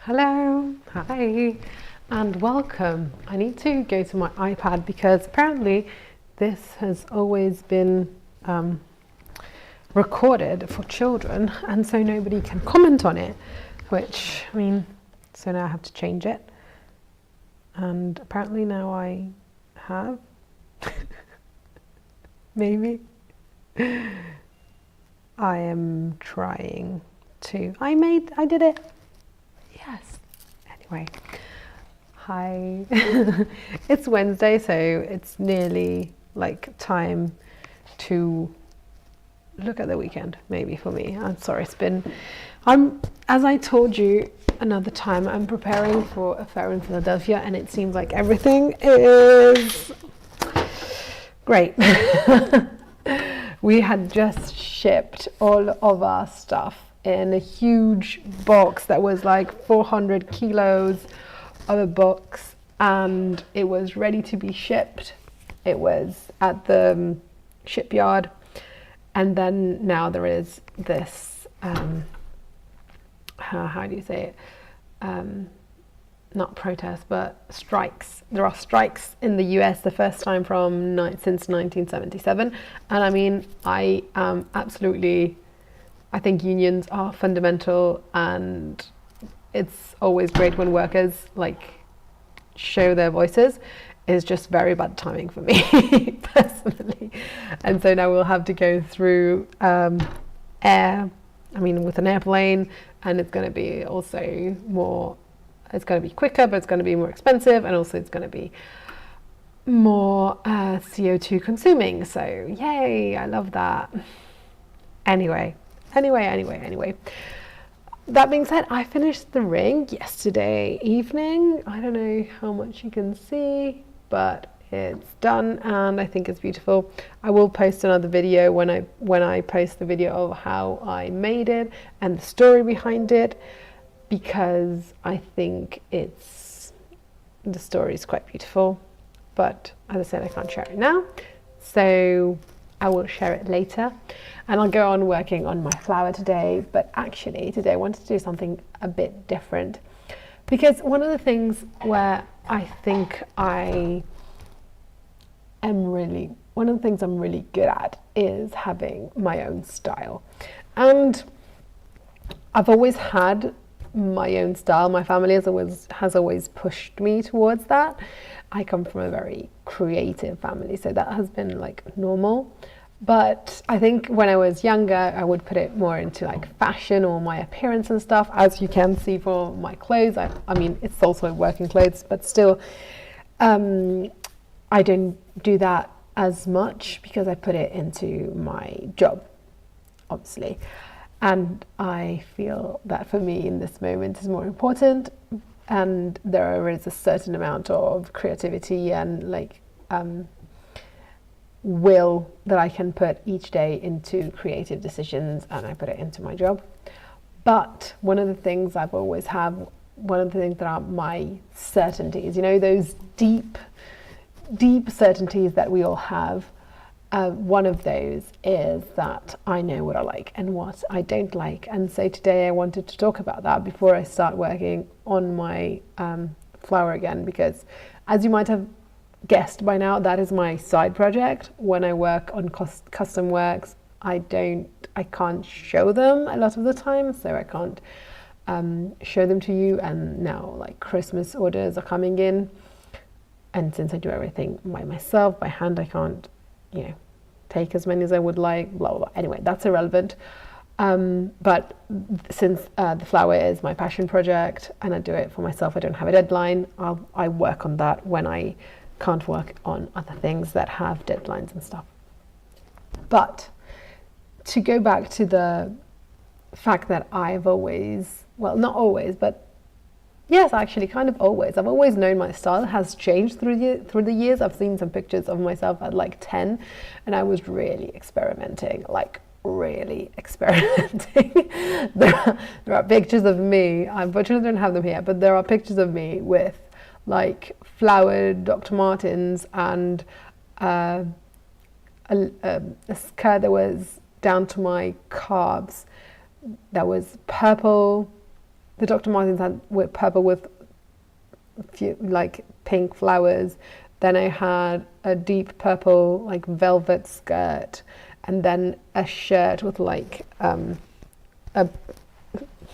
Hello, hi, and welcome. I need to go to my iPad because apparently this has always been recorded for children, and so nobody can comment on it, which, so now I have to change it. And apparently now I have. Maybe. I am trying to. I did it. Yes. Anyway, hi. It's Wednesday, so it's nearly like time to look at the weekend, maybe for me. I'm sorry, as I told you another time, I'm preparing for a fair in Philadelphia, and it seems like everything is great. We had just shipped all of our stuff in a huge box that was like 400 kilos of a box, and it was ready to be shipped. It was at the shipyard, and then now there is this how do you say it, not protest but strikes. There are strikes in the US, the first time since 1977, and I think unions are fundamental, and it's always great when workers show their voices. It's just very bad timing for me personally, and so now we'll have to go through with an airplane, and it's going to be also more. It's going to be quicker, but it's going to be more expensive, and also it's going to be more CO2 consuming. So yay, I love that. Anyway. That being said, I finished the ring yesterday evening. I don't know how much you can see, but it's done, and I think it's beautiful. I will post another video when I post the video of how I made it and the story behind it, because I think the story is quite beautiful. But as I said, I can't share it now, so I will share it later, and I'll go on working on my flower today. But actually today I wanted to do something a bit different, because one of the things where I think I'm really good at is having my own style. And I've always had my own style. My family has always pushed me towards that. I come from a very creative family, so that has been normal. But I think when I was younger, I would put it more into fashion or my appearance and stuff, as you can see for my clothes. It's also working clothes, but still, I don't do that as much because I put it into my job, obviously. And I feel that for me in this moment is more important, and there is a certain amount of creativity and will that I can put each day into creative decisions, and I put it into my job. But one of the things that are my certainties, those deep certainties that we all have, one of those is that I know what I like and what I don't like. And so today I wanted to talk about that before I start working on my flower again, because as you might have guessed by now, that is my side project. When I work on custom works, I can't show them a lot of the time, so I can't show them to you. And now Christmas orders are coming in, and since I do everything by myself, by hand, I can't take as many as I would like, blah, blah, blah. Anyway, that's irrelevant. But since the flower is my passion project and I do it for myself, I don't have a deadline. I work on that when I can't work on other things that have deadlines and stuff. But to go back to the fact that I've always, well, not always, but yes, actually, kind of always. I've always known my style has changed through the years. I've seen some pictures of myself at 10, and I was really experimenting, There are pictures of me. I unfortunately don't have them here, but there are pictures of me with flowered Dr. Martens and a skirt that was down to my calves, that was purple, the Dr. Martens had with purple with a few like pink flowers. Then I had a deep purple like velvet skirt, and then a shirt with like a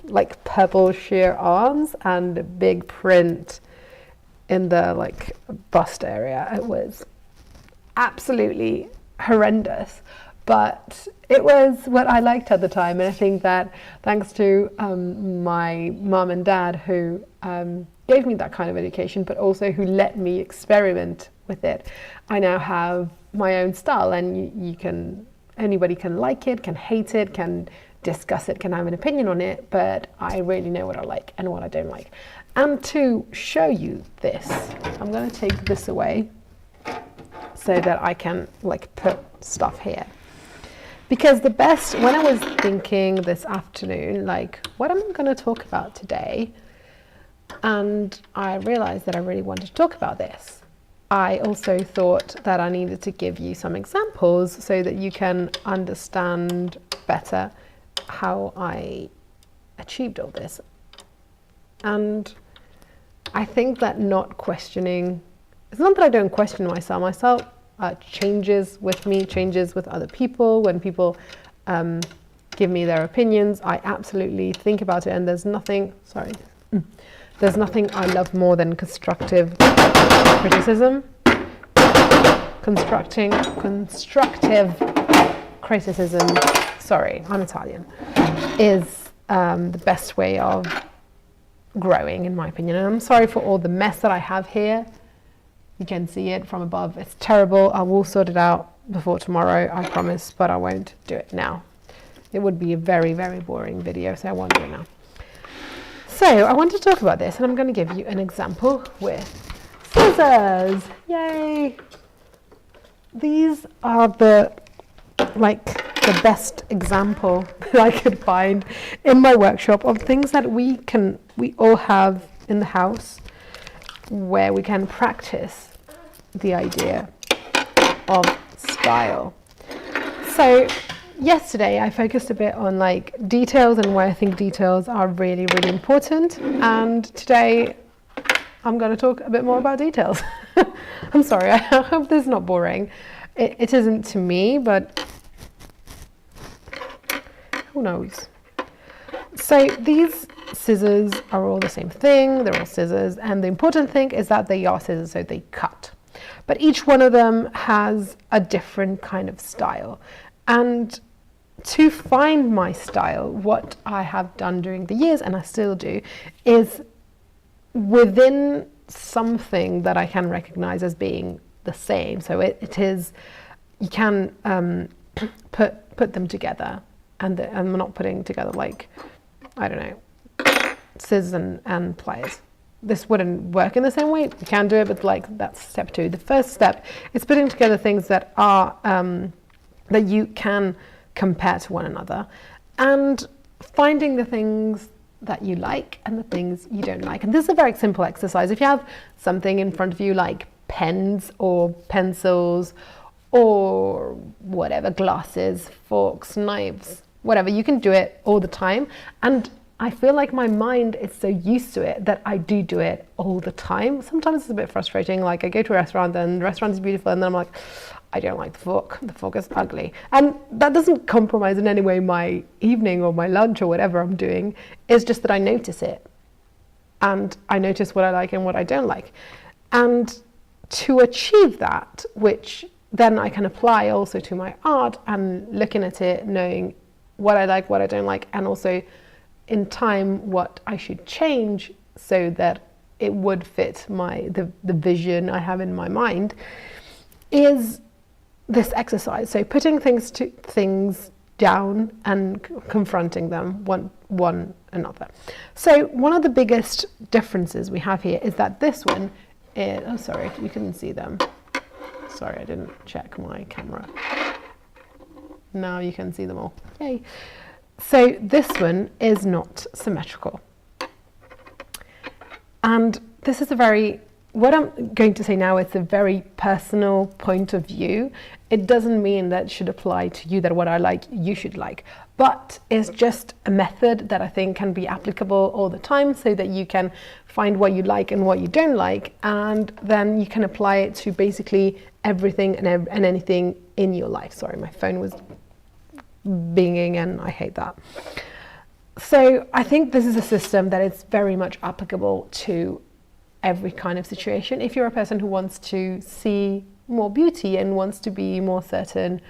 like purple sheer arms and a big print in the like bust area. It was absolutely horrendous, but it was what I liked at the time. And I think that thanks to my mum and dad, who gave me that kind of education, but also who let me experiment with it, I now have my own style. And you can, anybody can like it, can hate it, can discuss it, can have an opinion on it, but I really know what I like and what I don't like. And to show you this, I'm going to take this away so that I can like put stuff here. Because the best, when I was thinking this afternoon, like, what am I going to talk about today? And I realized that I really wanted to talk about this. I also thought that I needed to give you some examples so that you can understand better how I achieved all this. And I think that not questioning, it's not that I don't question myself changes with me, changes with other people. When people give me their opinions, I absolutely think about it, and there's nothing I love more than constructive criticism. Constructive criticism, sorry, I'm Italian, is the best way of growing, in my opinion. And I'm sorry for all the mess that I have here. You can see it from above. It's terrible. I will sort it out before tomorrow, I promise, but I won't do it now. It would be a very, very boring video, so I won't do it now. So I want to talk about this, and I'm going to give you an example with scissors. Yay! These are the best example that I could find in my workshop of things that we all have in the house where we can practice the idea of style. So yesterday I focused a bit on like details and why I think details are really, really important, and today I'm going to talk a bit more about details. I'm sorry, I hope this is not boring. It isn't to me, but who knows? So these scissors are all the same thing. They're all scissors, and the important thing is that they are scissors, so they cut. But each one of them has a different kind of style. And to find my style, what I have done during the years, and I still do, is within something that I can recognize as being the same. So it is, you can put them together, and I'm not putting together like, I don't know, scissors and pliers. This wouldn't work in the same way. You can do it, but like that's step 2. The first step is putting together things that are that you can compare to one another, and finding the things that you like and the things you don't like. And this is a very simple exercise. If you have something in front of you like pens or pencils or whatever, glasses, forks, knives, whatever, you can do it all the time. And I feel like my mind is so used to it that I do it all the time. Sometimes it's a bit frustrating. Like I go to a restaurant and the restaurant is beautiful, and then I'm like, I don't like the fork. The fork is ugly. And that doesn't compromise in any way my evening or my lunch or whatever I'm doing. It's just that I notice it. And I notice what I like and what I don't like. And to achieve that, which then I can apply also to my art and looking at it, knowing what I like, what I don't like, and also in time what I should change so that it would fit the vision I have in my mind, is this exercise. So putting things down and confronting them one another. So one of the biggest differences we have here is that this one is, oh sorry, you couldn't see them. Sorry, I didn't check my camera. Now you can see them all. Yay. So this one is not symmetrical. And this is a very what I'm going to say now is a very personal point of view. It doesn't mean that should apply to you, that what I like, you should like. But it's just a method that I think can be applicable all the time, so that you can find what you like and what you don't like, and then you can apply it to basically everything and anything in your life. Sorry, my phone was binging and I hate that. So I think this is a system that is very much applicable to every kind of situation. If you're a person who wants to see more beauty and wants to be more certain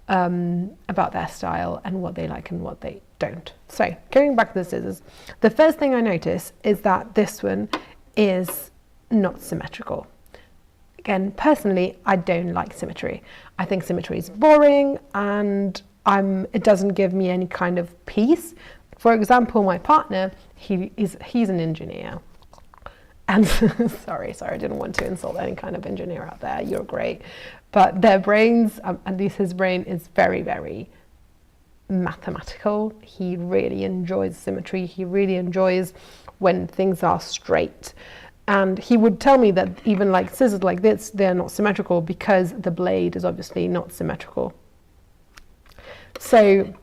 about their style and what they like and what they don't. So going back to the scissors, the first thing I notice is that this one is not symmetrical. Again, personally, I don't like symmetry. I think symmetry is boring, and it doesn't give me any kind of peace. For example, my partner, he's an engineer. And sorry, I didn't want to insult any kind of engineer out there. You're great. But their brains, at least his brain, is very, very mathematical. He really enjoys symmetry. He really enjoys when things are straight. And he would tell me that even like scissors like this, they're not symmetrical because the blade is obviously not symmetrical. So,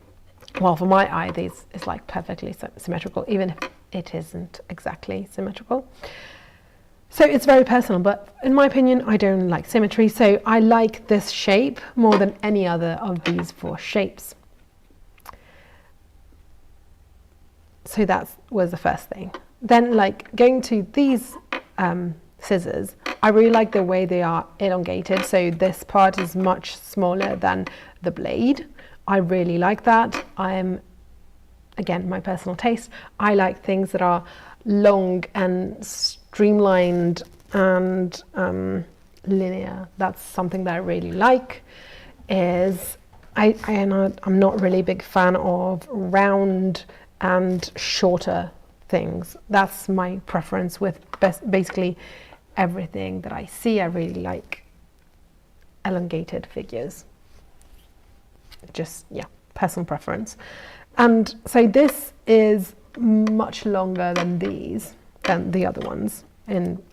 well, for my eye, this is like perfectly symmetrical, even if it isn't exactly symmetrical. So it's very personal, but in my opinion, I don't like symmetry. So I like this shape more than any other of these 4 shapes. So that was the first thing. Then, like, going to these scissors, I really like the way they are elongated. So this part is much smaller than the blade. I really like that. Again, my personal taste, I like things that are long and streamlined and linear. That's something that I really like. I'm not really a big fan of round and shorter things. That's my preference with basically everything that I see. I really like elongated figures. Just, yeah, personal preference. And so this is much longer than the other ones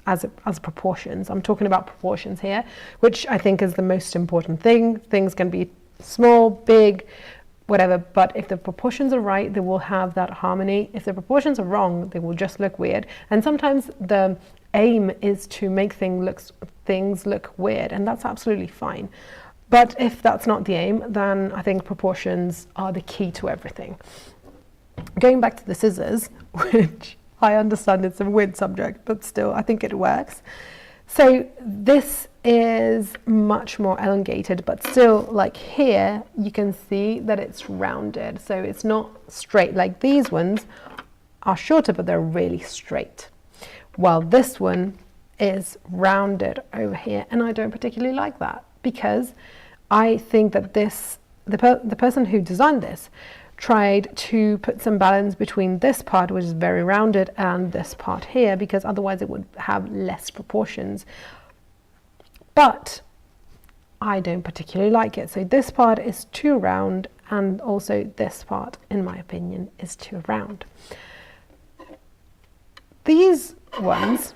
as proportions. I'm talking about proportions here, which I think is the most important thing. Things can be small, big, whatever, but if the proportions are right, they will have that harmony. If the proportions are wrong, they will just look weird. And sometimes the aim is to make things look weird, and that's absolutely fine. But if that's not the aim, then I think proportions are the key to everything. Going back to the scissors, which I understand it's a weird subject, but still I think it works. So this is much more elongated, but still, like here, you can see that it's rounded. So it's not straight. Like these ones are shorter, but they're really straight. While this one is rounded over here, and I don't particularly like that, because I think that the person who designed this tried to put some balance between this part, which is very rounded, and this part here, because otherwise it would have less proportions. But I don't particularly like it. So this part is too round, and also this part, in my opinion, is too round. These ones,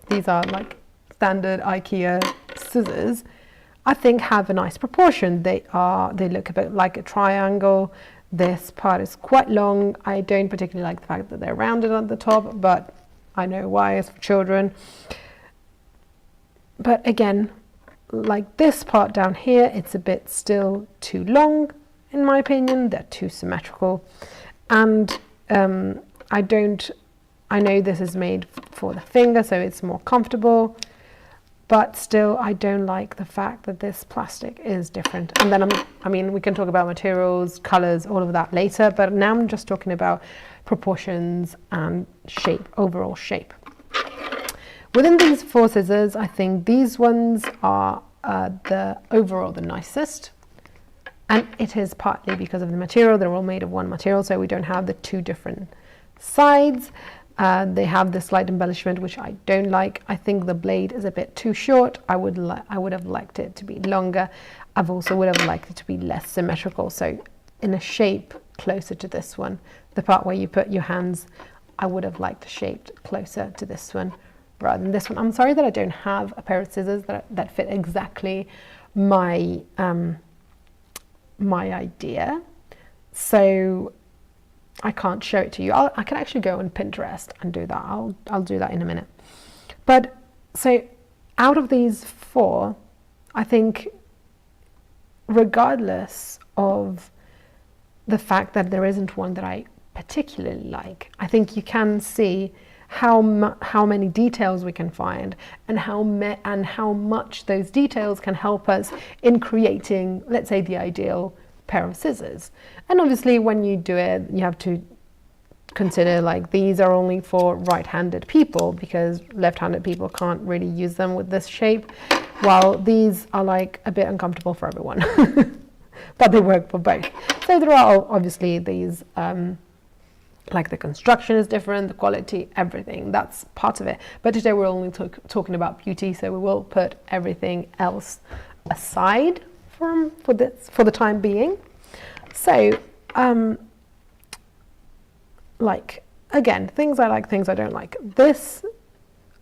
these are like standard IKEA scissors, I think have a nice proportion. They look a bit like a triangle. This part is quite long. I don't particularly like the fact that they're rounded at the top, but I know why, it's for children. But again, like this part down here, it's a bit still too long, in my opinion. They're too symmetrical. And I know this is made for the finger, so it's more comfortable. But still, I don't like the fact that this plastic is different. And then, I mean, we can talk about materials, colors, all of that later, but now I'm just talking about proportions and shape, overall shape. Within these 4 scissors, I think these ones are overall the nicest. And it is partly because of the material. They're all made of one material, so we don't have the 2 different sides. They have the slight embellishment, which I don't like. I think the blade is a bit too short. I would have liked it to be longer. I've also would have liked it to be less symmetrical. So in a shape closer to this one, the part where you put your hands, I would have liked the shape closer to this one rather than this one. I'm sorry that I don't have a pair of scissors that fit exactly my my idea, so I can't show it to you. I can actually go on Pinterest and do that. I'll do that in a minute. But so out of these 4, I think regardless of the fact that there isn't one that I particularly like, I think you can see how many details we can find, and how much those details can help us in creating, let's say, the ideal pair of scissors. And obviously when you do it, you have to consider, like, these are only for right-handed people, because left-handed people can't really use them with this shape, while these are like a bit uncomfortable for everyone. But they work for both. So there are obviously these like the construction is different, the quality, everything, that's part of it. But today we're only talking about beauty, so we will put everything else aside for the time being. So like, again, things I like, things I don't like. This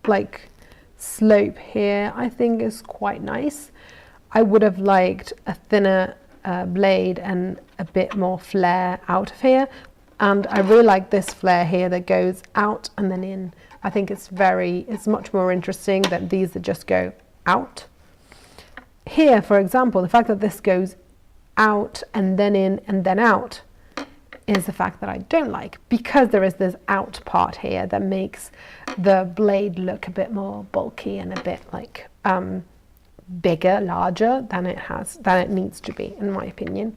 like slope here I think is quite nice. I would have liked a thinner blade and a bit more flare out of here. And I really like this flare here that goes out and then in. I think it's much more interesting than these that just go out. Here, for example, the fact that this goes out and then in and then out is the fact that I don't like, because there is this out part here that makes the blade look a bit more bulky and a bit like bigger, larger than it needs to be, in my opinion.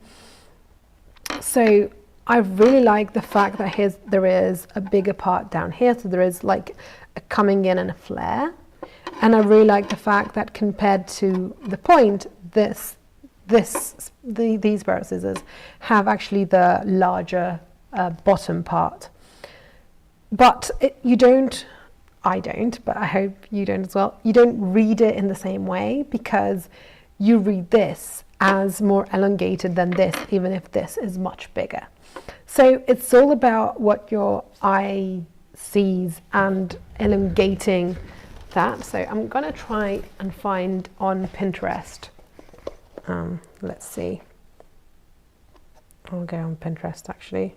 So I really like the fact that there is a bigger part down here, so there is like a coming in and a flare. And I really like the fact that compared to the point, these pair of scissors have actually the larger bottom part. But I don't, but I hope you don't as well. You don't read it in the same way, because you read this as more elongated than this, even if this is much bigger. So it's all about what your eye sees and elongating that. So I'm going to try and find on Pinterest. Let's see. I'll go on Pinterest actually.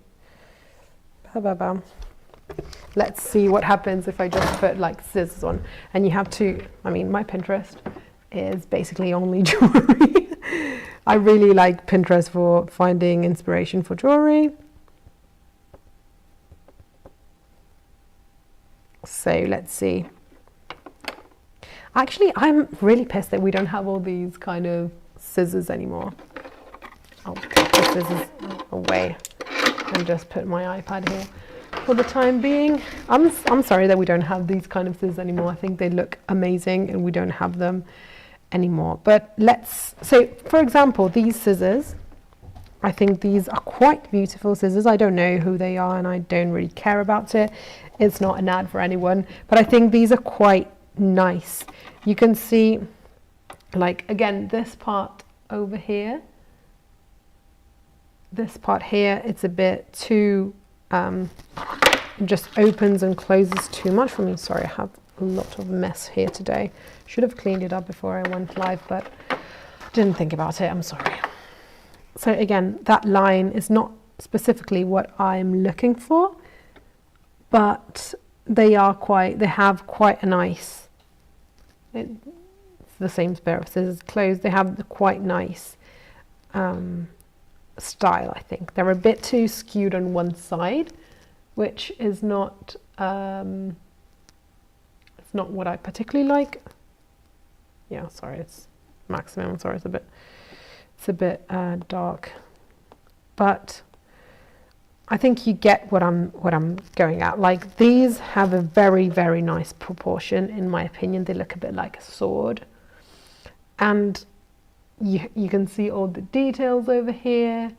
Let's see what happens if I just put like scissors on. And you have to, I mean, my Pinterest is basically only jewelry. I really like Pinterest for finding inspiration for jewelry. So let's see. Actually, I'm really pissed that we don't have all these kind of scissors anymore. I'll put the scissors away and just put my iPad here for the time being. I'm sorry that we don't have these kind of scissors anymore. I think they look amazing and we don't have them anymore. But so for example, these scissors, I think these are quite beautiful scissors. I don't know who they are and I don't really care about it. It's not an ad for anyone, but I think these are quite nice. You can see, like, again, this part over here, this part here, it's a bit too, it just opens and closes too much for me. Sorry, I have a lot of mess here today. Should have cleaned it up before I went live, but didn't think about it. I'm sorry. So again, that line is not specifically what I'm looking for, but they have quite a nice, it's the same pair of scissors closed, they have the quite nice style, I think. They're a bit too skewed on one side, which is not, it's not what I particularly like. Yeah, sorry, it's maximum, sorry, it's a bit dark, but I think you get what I'm going at. Like, these have a very, very nice proportion, in my opinion. They look a bit like a sword, and you can see all the details over here,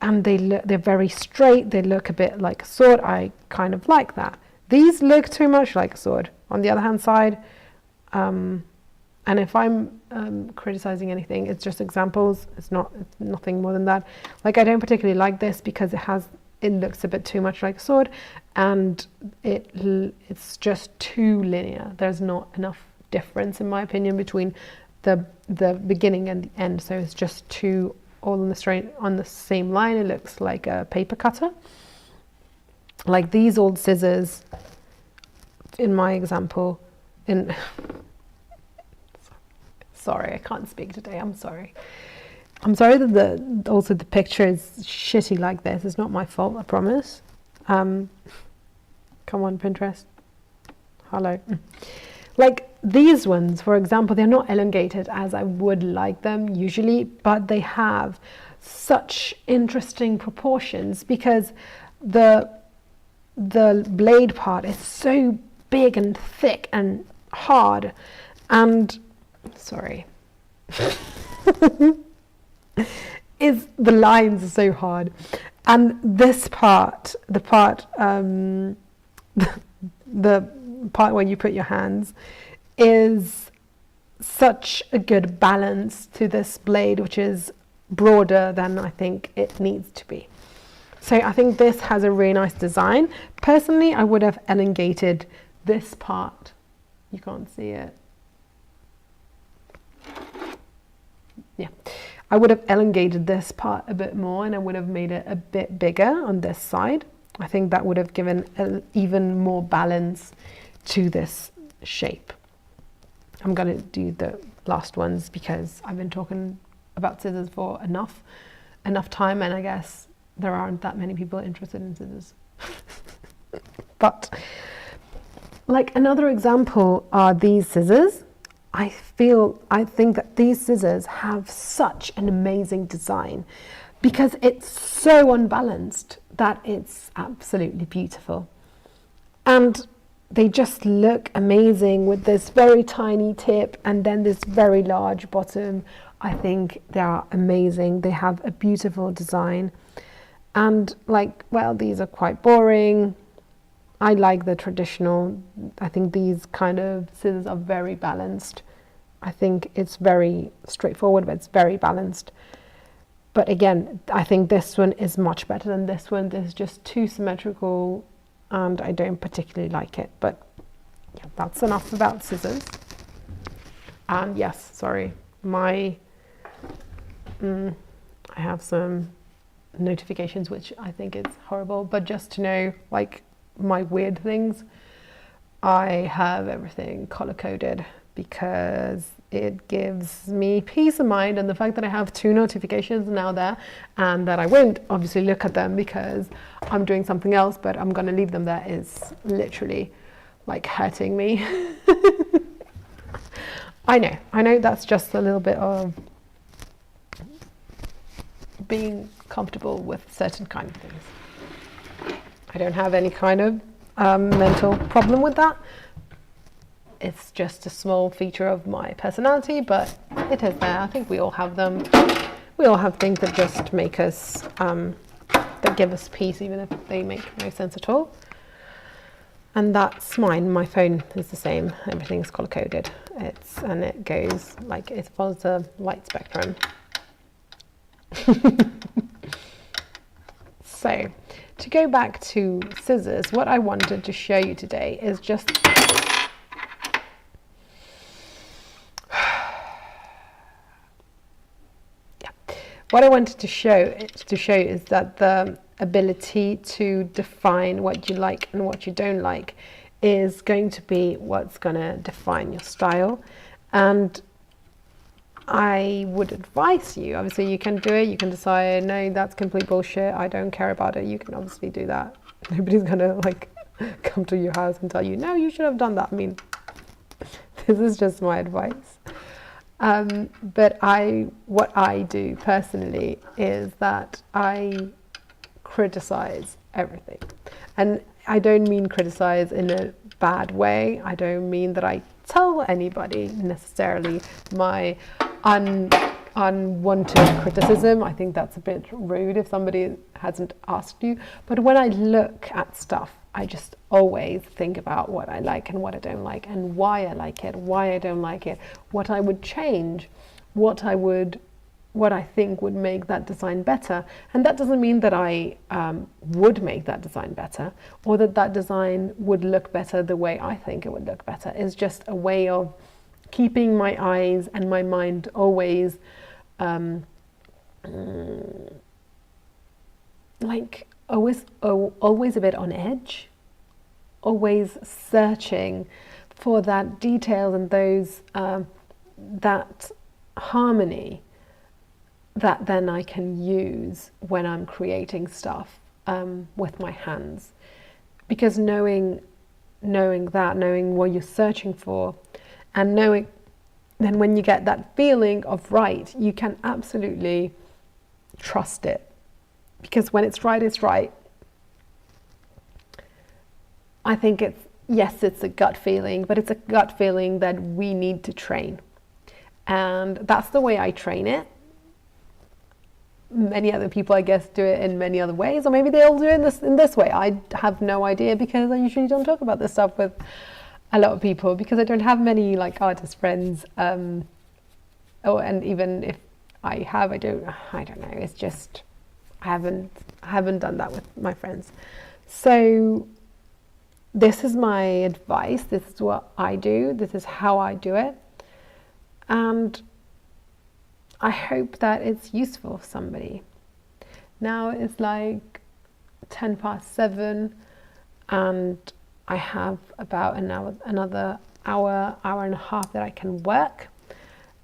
and they're very straight. They look a bit like a sword. I kind of like that. These look too much like a sword. On the other hand side, and if I'm criticizing anything, it's just examples. It's nothing more than that. Like, I don't particularly like this because it looks a bit too much like a sword, and it's just too linear. There's not enough difference, in my opinion, between the beginning and the end. So it's just too all on the same line. It looks like a paper cutter. Like these old scissors, in my example, sorry, I can't speak today. I'm sorry. I'm sorry that also the picture is shitty like this. It's not my fault, I promise. Come on, Pinterest. Hello. Like these ones, for example, they're not elongated as I would like them usually, but they have such interesting proportions because the blade part is so big and thick and hard, and sorry. Is the lines are so hard, and this part, the part where you put your hands, is such a good balance to this blade, which is broader than I think it needs to be. So I think this has a really nice design. Personally, I would have elongated this part. You can't see it. Yeah. I would have elongated this part a bit more, and I would have made it a bit bigger on this side. I think that would have given even more balance to this shape. I'm going to do the last ones because I've been talking about scissors for enough time, and I guess there aren't that many people interested in scissors. But like another example are these scissors. I think that these scissors have such an amazing design because it's so unbalanced that it's absolutely beautiful. And they just look amazing with this very tiny tip and then this very large bottom. I think they are amazing. They have a beautiful design. And like, well, these are quite boring. I like the traditional. I think these kind of scissors are very balanced. I think it's very straightforward, but it's very balanced. But again, I think this one is much better than this one. This is just too symmetrical and I don't particularly like it. But yeah, that's enough about scissors. And yes, sorry, I have some notifications, which I think is horrible, but just to know, like, my weird things, I have everything color coded because it gives me peace of mind, and the fact that I have 2 notifications now there, and that I won't obviously look at them because I'm doing something else, but I'm going to leave them there, is literally like hurting me. I know that's just a little bit of being comfortable with certain kind of things. I don't have any kind of mental problem with that. It's just a small feature of my personality, but it is there. I think we all have them. We all have things that just make us, that give us peace, even if they make no sense at all. And that's mine. My phone is the same. Everything's color coded. And it goes like, it follows the light spectrum. So, to go back to scissors, what I wanted to show you today is just what I wanted to show is that the ability to define what you like and what you don't like is going to be what's going to define your style. And I would advise you, obviously you can do it, you can decide, no, that's complete bullshit, I don't care about it. You can obviously do that. Nobody's gonna like come to your house and tell you, no, you should have done that. I mean, this is just my advice. But what I do personally is that I criticize everything. And I don't mean criticize in a bad way. I don't mean that I tell anybody necessarily my unwanted criticism. I think that's a bit rude if somebody hasn't asked you. But when I look at stuff, I just always think about what I like and what I don't like, and why I like it, why I don't like it, what I would change, what I would what I think would make that design better. And that doesn't mean that I would make that design better, or that that design would look better the way I think it would look better. It's just a way of keeping my eyes and my mind always always a bit on edge, always searching for that detail and those that harmony that then I can use when I'm creating stuff with my hands. Because knowing what you're searching for, and knowing then when you get that feeling of right, you can absolutely trust it. Because when it's right, it's right. I think it's a gut feeling, but it's a gut feeling that we need to train. And that's the way I train it. Many other people, I guess, do it in many other ways, or maybe they all do it in this way. I have no idea, because I usually don't talk about this stuff with a lot of people, because I don't have many like artist friends. And even if I have, I don't know. It's just I haven't done that with my friends. So this is my advice. This is what I do. This is how I do it. And I hope that it's useful for somebody. Now it's like 7:10, and I have about another hour and a half that I can work.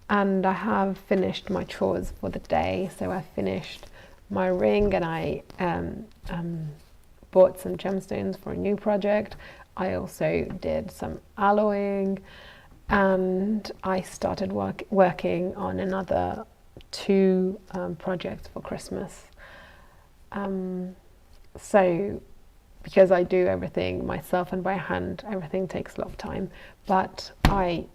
And I have finished my chores for the day. So I finished my ring, and I bought some gemstones for a new project. I also did some alloying, and I started working on another 2 projects for Christmas. So because I do everything myself and by hand, everything takes a lot of time, but I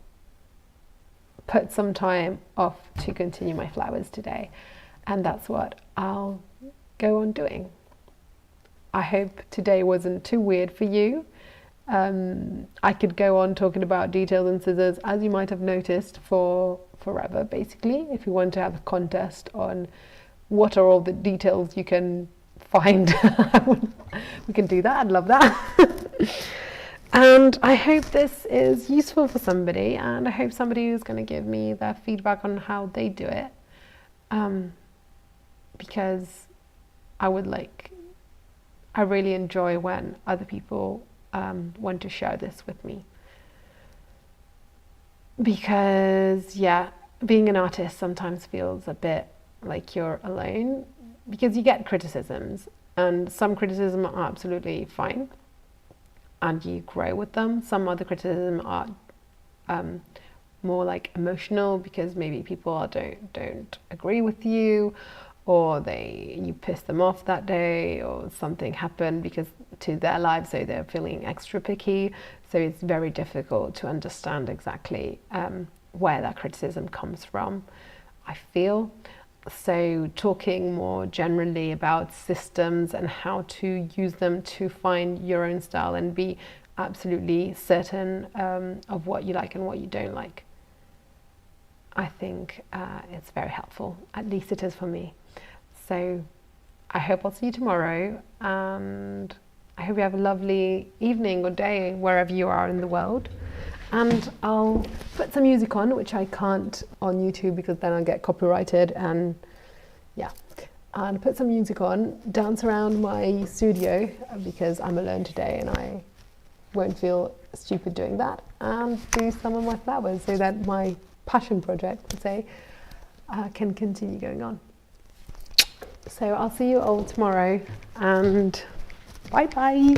put some time off to continue my flowers today, and that's what I'll go on doing. I hope today wasn't too weird for you. I could go on talking about details and scissors, as you might have noticed, for forever, basically. If you want to have a contest on what are all the details you can find, we can do that. I'd love that. And I hope this is useful for somebody, and I hope somebody is going to give me their feedback on how they do it, because I really enjoy when other people want to share this with me. Because being an artist sometimes feels a bit like you're alone, because you get criticisms, and some criticism are absolutely fine and you grow with them. Some other criticism are more like emotional, because maybe people don't agree with you, or you piss them off that day, or something happened because to their lives, so they're feeling extra picky. So it's very difficult to understand exactly where that criticism comes from, I feel. So talking more generally about systems and how to use them to find your own style and be absolutely certain of what you like and what you don't like, I think it's very helpful. At least it is for me. So I hope I'll see you tomorrow, and I hope you have a lovely evening or day wherever you are in the world. And I'll put some music on, which I can't on YouTube because then I'll get copyrighted, and and put some music on, dance around my studio because I'm alone today and I won't feel stupid doing that, and do some of my flowers so that my passion project, let's say, can continue going on. So I'll see you all tomorrow, and bye bye.